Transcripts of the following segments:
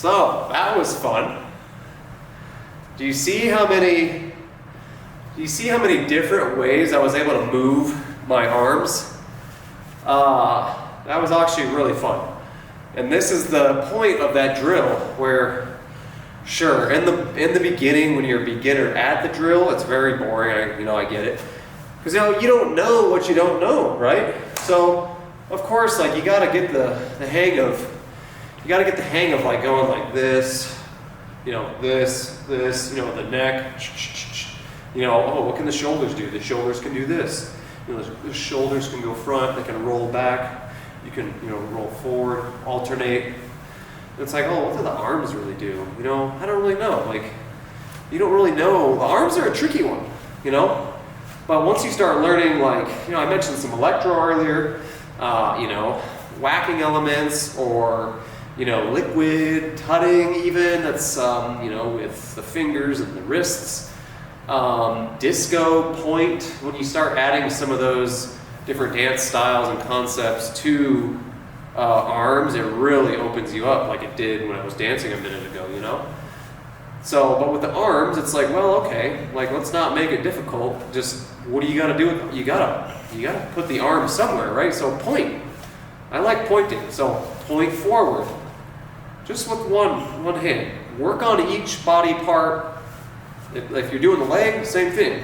So that was fun. Do you see how many different ways I was able to move my arms? That was actually really fun. And this is the point of that drill where, sure, in the beginning, when you're a beginner at the drill, it's very boring. I get it. Because you don't know what you don't know, right? So of course, like, you gotta get the hang of like going like this, this, the neck, what can the shoulders do? The shoulders can do this. The shoulders can go front, they can roll back, you can, roll forward, alternate. And it's like, what do the arms really do? I don't really know. Like, you don't really know. The arms are a tricky one, But once you start learning, like, I mentioned some electro earlier, whacking elements, or, liquid tutting even, that's, with the fingers and the wrists. Disco, point, when you start adding some of those different dance styles and concepts to arms, it really opens you up like it did when I was dancing a minute ago, So, but with the arms, it's like, well, okay, like, let's not make it difficult. Just, what do you got to do? You gotta put the arm somewhere, right? So point. I like pointing. So point forward, just with one hand. Work on each body part. If you're doing the leg, same thing.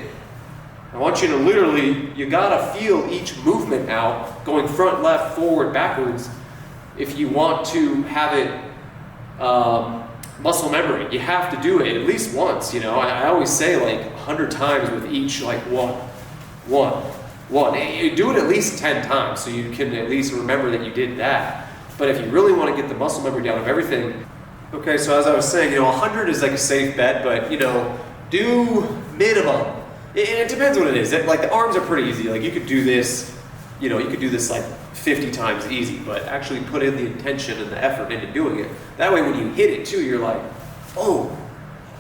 I want you to literally, you gotta feel each movement out, going front, left, forward, backwards. If you want to have it muscle memory, you have to do it at least once. I always say like 100 times with each, like one. You do it at least 10 times so you can at least remember that you did that. But if you really want to get the muscle memory down of everything, okay, so as I was saying, 100 is like a safe bet, but do minimum. It depends what it is. Like, the arms are pretty easy. Like, you could do this, like 50 times easy, but actually put in the intention and the effort into doing it. That way when you hit it too, you're like, oh.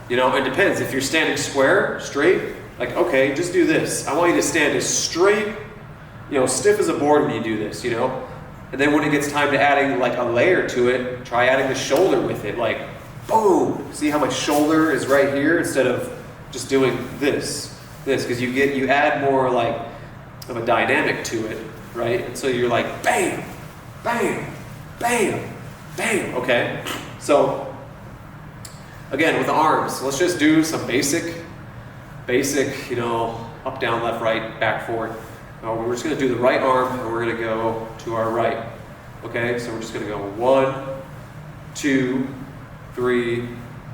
It depends. If you're standing square, straight, like, okay, just do this. I want you to stand as straight, stiff as a board when you do this, And then when it gets time to adding like a layer to it, try adding the shoulder with it, like, boom. See how my shoulder is right here instead of just doing this, because you add more like of a dynamic to it, right? And so you're like, bam, bam, bam, bam, okay? So, again, with the arms, let's just do some basic, up, down, left, right, back, forward. We're just gonna do the right arm, and we're gonna go to our right, okay? So we're just gonna go 1, 2, 3,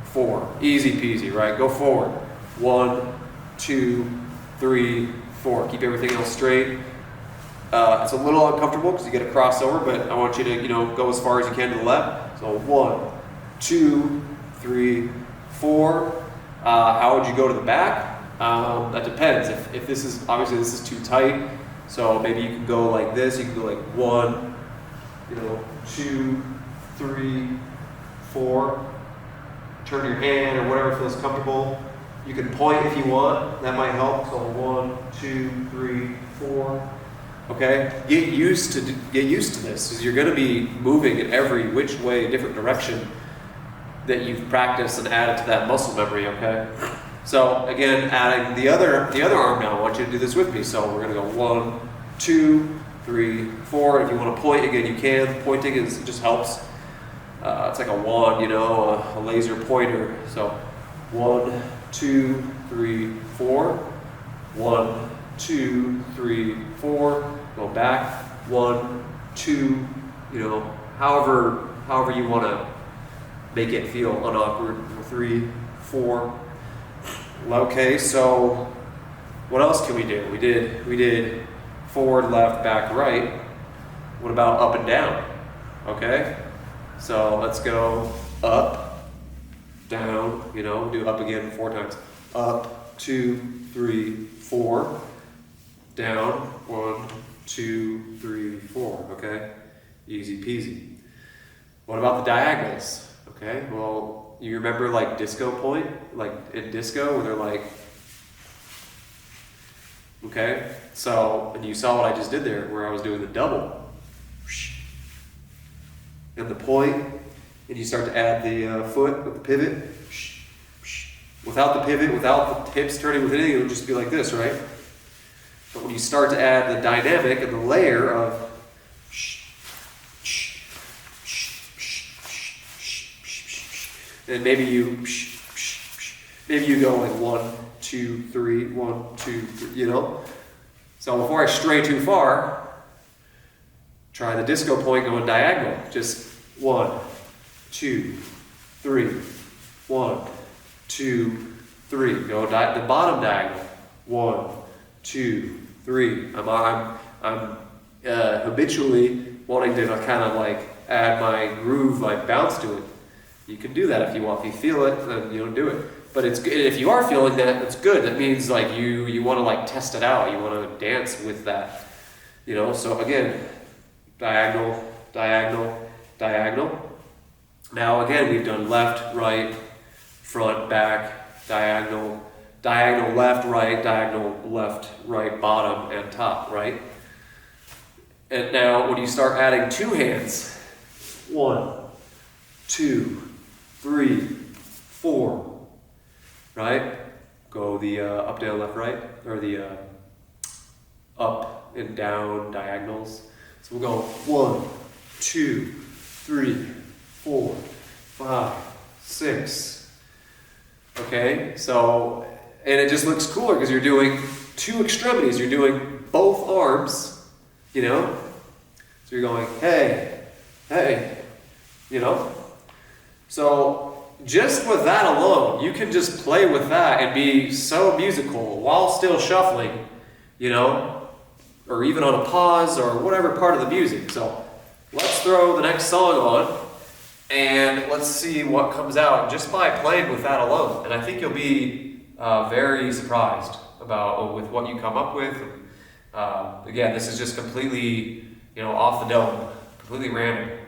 4. Easy peasy, right? Go forward. 1, 2, 3, 4. Keep everything else straight. It's a little uncomfortable because you get a crossover, but I want you to, go as far as you can to the left. So 1, 2, 3, 4. How would you go to the back? That depends. If this is, obviously this is too tight, so maybe you can go like this. You can go like 1, 2, 3, 4. Turn your hand or whatever feels comfortable. You can point if you want. That might help. So 1, 2, 3, 4. Okay. Get used to this, because you're going to be moving in every which way, different direction that you've practiced and added to that muscle memory. Okay. So again, adding the other arm now. I want you to do this with me. So we're going to go 1, 2, 3, 4. If you want to point again, you can. Pointing just helps. It's like a wand, a laser pointer. So 1, 2, 3, 4. 1, 2, 3, 4. Go back. 1, 2. However you want to make it feel unawkward. 3, 4. Okay, so what else can we do? We did forward, left, back, right. What about up and down? Okay, so let's go up, down. Do up again 4 times. Up, 2, 3, 4. Down, 1, 2, 3, 4. Okay, easy peasy. What about the diagonals? Okay, well, you remember like disco point, like in disco where they're like, okay, so, and you saw what I just did there where I was doing the double. And the point and you start to add the foot with the pivot. Without the pivot, without the hips turning with anything, it would just be like this, right? But when you start to add the dynamic and the layer of and maybe you go like 1, 2, 3, 1, 2, 3, you know? So before I stray too far, try the disco point going diagonal. Just 1, 2, 3, 1, 2, 3. Go the bottom diagonal. 1, 2, 3. I'm habitually wanting to kind of like add my groove, like bounce to it. You can do that if you want. If you feel it, then you don't do it. But it's good. If you are feeling that, it's good. That means like you want to like test it out. You want to dance with that. You know. So again, diagonal, diagonal, diagonal. Now again, we've done left, right, front, back, diagonal, diagonal, left, right, bottom, and top, right? And now when you start adding two hands, 1, 2, 3, 4, right? Go the up, down, left, right, or the up and down diagonals. So we'll go 1, 2, 3, 4, 5, 6. Okay, so, and it just looks cooler because you're doing two extremities. You're doing both arms, you know? So you're going, hey, hey, you know? So just with that alone, you can just play with that and be so musical while still shuffling, you know? Or even on a pause or whatever part of the music. So let's throw the next song on and let's see what comes out just by playing with that alone. And I think you'll be very surprised with what you come up with. Again, this is just completely, off the dome, completely random.